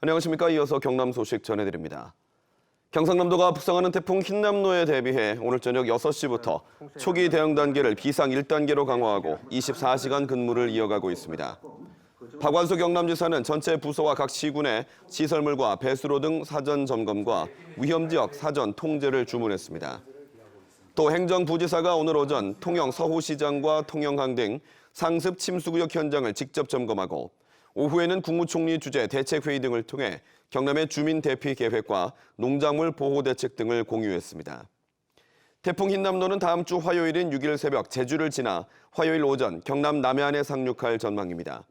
안녕하십니까. 이어서 경남 소식 전해드립니다. 경상남도가 북상하는 태풍 흰남노에 대비해 오늘 저녁 6시부터 초기 대응 단계를 비상 1단계로 강화하고 24시간 근무를 이어가고 있습니다. 박완수 경남지사는 전체 부서와 각 시군에 시설물과 배수로 등 사전 점검과 위험지역 사전 통제를 주문했습니다. 또 행정부지사가 오늘 오전 통영 서호시장과 통영항 등 상습 침수구역 현장을 직접 점검하고 오후에는 국무총리 주재 대책회의 등을 통해 경남의 주민 대피 계획과 농작물 보호 대책 등을 공유했습니다. 태풍 흰남노는 다음 주 화요일인 6일 새벽 제주를 지나 화요일 오전 경남 남해안에 상륙할 전망입니다.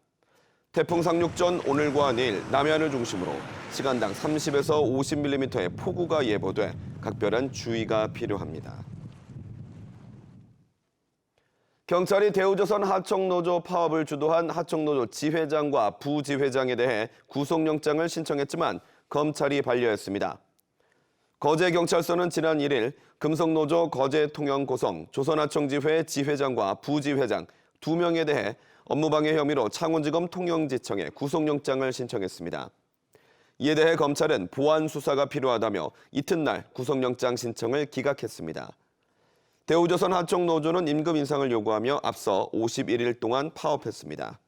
태풍 상륙 전 오늘과 내일 남해안을 중심으로 시간당 30에서 50mm의 폭우가 예보돼 각별한 주의가 필요합니다. 경찰이 대우조선 하청노조 파업을 주도한 하청노조 지회장과 부지회장에 대해 구속영장을 신청했지만 검찰이 반려했습니다. 거제경찰서는 지난 1일 금속노조 거제통영고성 조선하청지회 지회장과 부지회장 2명에 대해 업무방해 혐의로 창원지검 통영지청에 구속영장을 신청했습니다. 이에 대해 검찰은 보완 수사가 필요하다며 이튿날 구속영장 신청을 기각했습니다. 대우조선 하청노조는 임금 인상을 요구하며 앞서 51일 동안 파업했습니다.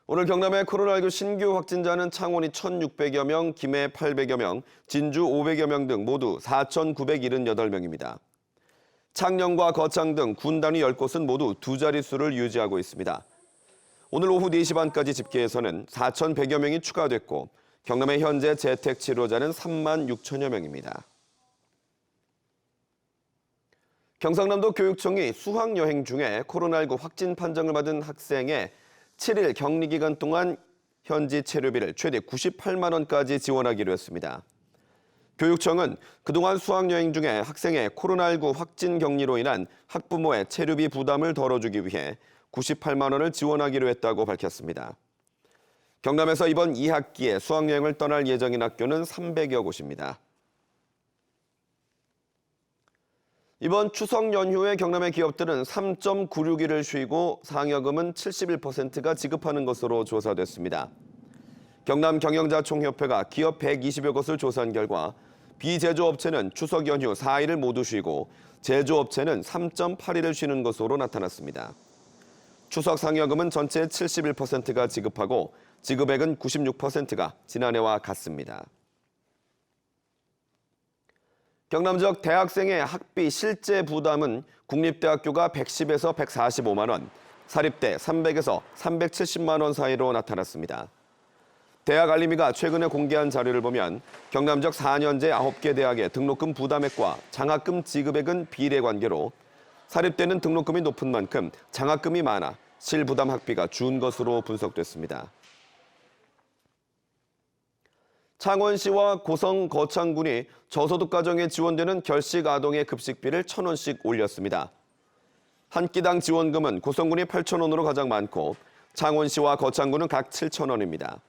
오늘 경남의 코로나19 신규 확진자는 창원이 1,600여 명, 김해 800여 명, 진주 500여 명 등 모두 4,978명입니다. 창녕과 거창 등 군 단위 10곳은 모두 두 자릿수를 유지하고 있습니다. 오늘 오후 4시 반까지 집계에서는 4,100여 명이 추가됐고 경남의 현재 재택 치료자는 3만 6천여 명입니다. 경상남도 교육청이 수학여행 중에 코로나19 확진 판정을 받은 학생의 7일 격리 기간 동안 현지 체류비를 최대 98만 원까지 지원하기로 했습니다. 교육청은 그동안 수학여행 중에 학생의 코로나19 확진 격리로 인한 학부모의 체류비 부담을 덜어주기 위해 98만 원을 지원하기로 했다고 밝혔습니다. 경남에서 이번 2학기에 수학여행을 떠날 예정인 학교는 300여 곳입니다. 이번 추석 연휴에 경남의 기업들은 3.96일을 쉬고 상여금은 71%가 지급하는 것으로 조사됐습니다. 경남 경영자총협회가 기업 120여 곳을 조사한 결과 비제조업체는 추석 연휴 4일을 모두 쉬고 제조업체는 3.8일을 쉬는 것으로 나타났습니다. 추석 상여금은 전체의 71%가 지급하고 지급액은 96%가 지난해와 같습니다. 경남 지역 대학생의 학비 실제 부담은 국립대학교가 110에서 145만 원, 사립대 300에서 370만 원 사이로 나타났습니다. 대학알림이가 최근에 공개한 자료를 보면 경남 지역 4년제 9개 대학의 등록금 부담액과 장학금 지급액은 비례관계로 사립대는 등록금이 높은 만큼 장학금이 많아 실부담 학비가 준 것으로 분석됐습니다. 창원시와 고성 거창군이 저소득 가정에 지원되는 결식 아동의 급식비를 1,000원씩 올렸습니다. 한 끼당 지원금은 고성군이 8,000원으로 가장 많고 창원시와 거창군은 각 7,000원입니다.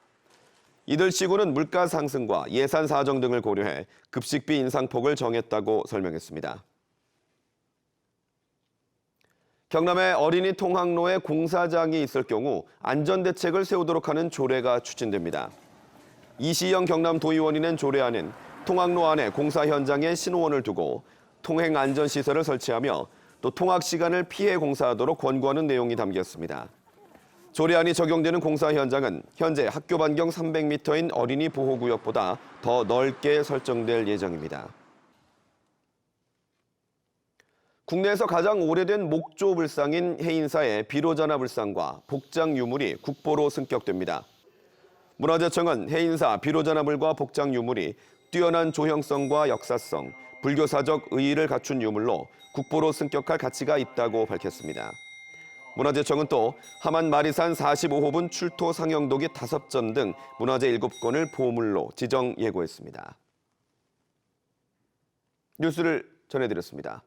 이들 시군은 물가 상승과 예산 사정 등을 고려해 급식비 인상폭을 정했다고 설명했습니다. 경남의 어린이 통학로에 공사장이 있을 경우 안전대책을 세우도록 하는 조례가 추진됩니다. 이시영 경남도의원이 낸 조례안은 통학로 안에 공사 현장에 신호원을 두고 통행 안전시설을 설치하며 또 통학 시간을 피해 공사하도록 권고하는 내용이 담겼습니다. 조례안이 적용되는 공사 현장은 현재 학교 반경 300m인 어린이 보호구역보다 더 넓게 설정될 예정입니다. 국내에서 가장 오래된 목조 불상인 해인사의 비로자나 불상과 복장 유물이 국보로 승격됩니다. 문화재청은 해인사 비로자나물과 복장 유물이 뛰어난 조형성과 역사성, 불교사적 의의를 갖춘 유물로 국보로 승격할 가치가 있다고 밝혔습니다. 문화재청은 또 하만 마리산 45호분 출토 상영도기 5점 등 문화재 7건을 보물로 지정 예고했습니다. 뉴스를 전해드렸습니다.